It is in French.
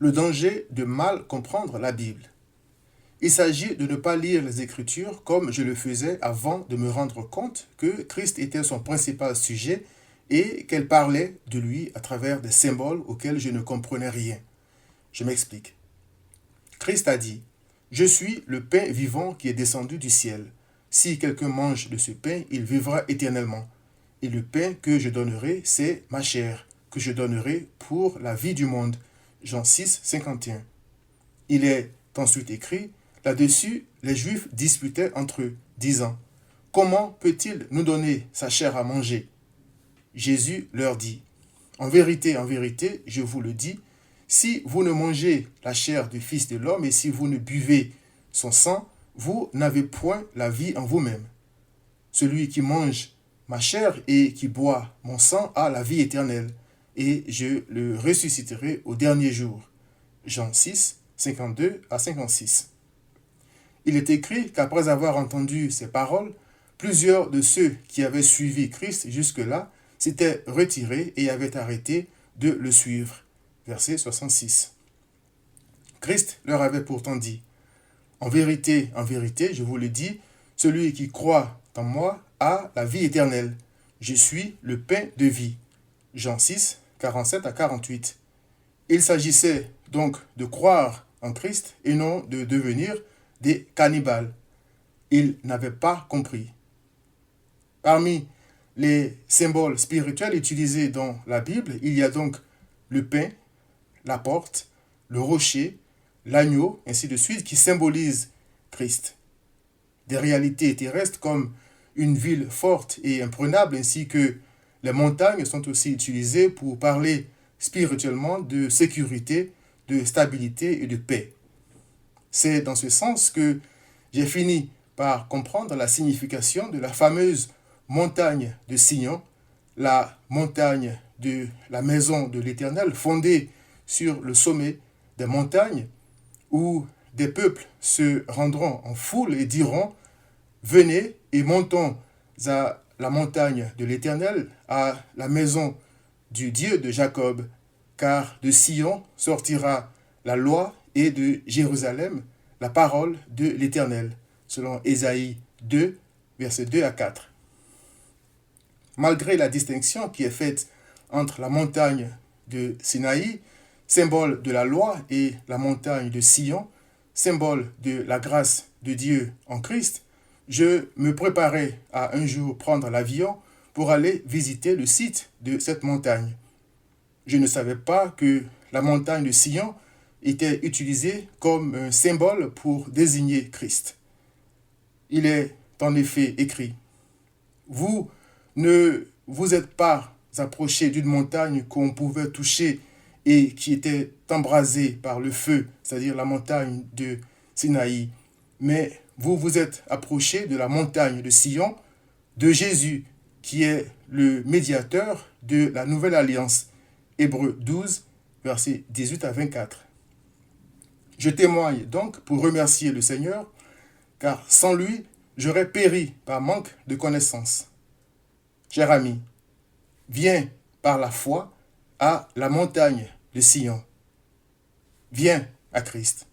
Le danger de mal comprendre la Bible. Il s'agit de ne pas lire les Écritures comme je le faisais avant de me rendre compte que Christ était son principal sujet et qu'elle parlait de lui à travers des symboles auxquels je ne comprenais rien. Je m'explique. Christ a dit, « Je suis le pain vivant qui est descendu du ciel. Si quelqu'un mange de ce pain, il vivra éternellement. Et le pain que je donnerai, c'est ma chair, que je donnerai pour la vie du monde. » Jean 6, 51. Il est ensuite écrit, là-dessus, les Juifs disputaient entre eux, disant, « Comment peut-il nous donner sa chair à manger ?» Jésus leur dit, « en vérité, je vous le dis, si vous ne mangez la chair du Fils de l'homme et si vous ne buvez son sang, vous n'avez point la vie en vous-même. Celui qui mange ma chair et qui boit mon sang a la vie éternelle, et je le ressusciterai au dernier jour. » Jean 6, 52 à 56. Il est écrit qu'après avoir entendu ces paroles, plusieurs de ceux qui avaient suivi Christ jusque-là s'étaient retirés et avaient arrêté de le suivre. Verset 66. Christ leur avait pourtant dit, « en vérité, je vous le dis, celui qui croit en moi a la vie éternelle. Je suis le pain de vie. » Jean 6, 47 à 48. Il s'agissait donc de croire en Christ et non de devenir des cannibales. Ils n'avaient pas compris. Parmi les symboles spirituels utilisés dans la Bible, il y a donc le pain, la porte, le rocher, l'agneau, ainsi de suite, qui symbolisent Christ. Des réalités terrestres comme une ville forte et imprenable, ainsi que les montagnes sont aussi utilisées pour parler spirituellement de sécurité, de stabilité et de paix. C'est dans ce sens que j'ai fini par comprendre la signification de la fameuse montagne de Sion, la montagne de la maison de l'Éternel, fondée sur le sommet des montagnes, où des peuples se rendront en foule et diront « Venez et montons à la montagne de l'Éternel, à la maison du Dieu de Jacob, car de Sion sortira la loi et de Jérusalem la parole de l'Éternel, selon Ésaïe 2, versets 2 à 4. Malgré la distinction qui est faite entre la montagne de Sinaï, symbole de la loi, et la montagne de Sion, symbole de la grâce de Dieu en Christ, je me préparais à un jour prendre l'avion pour aller visiter le site de cette montagne. Je ne savais pas que la montagne de Sion était utilisée comme un symbole pour désigner Christ. Il est en effet écrit, « Vous ne vous êtes pas approché d'une montagne qu'on pouvait toucher et qui était embrasée par le feu, c'est-à-dire la montagne de Sinaï, mais vous vous êtes approché de la montagne de Sion, de Jésus, qui est le médiateur de la nouvelle alliance. » Hébreux 12, versets 18 à 24. Je témoigne donc pour remercier le Seigneur, car sans lui, j'aurais péri par manque de connaissance. Cher ami, viens par la foi à la montagne de Sion. Viens à Christ.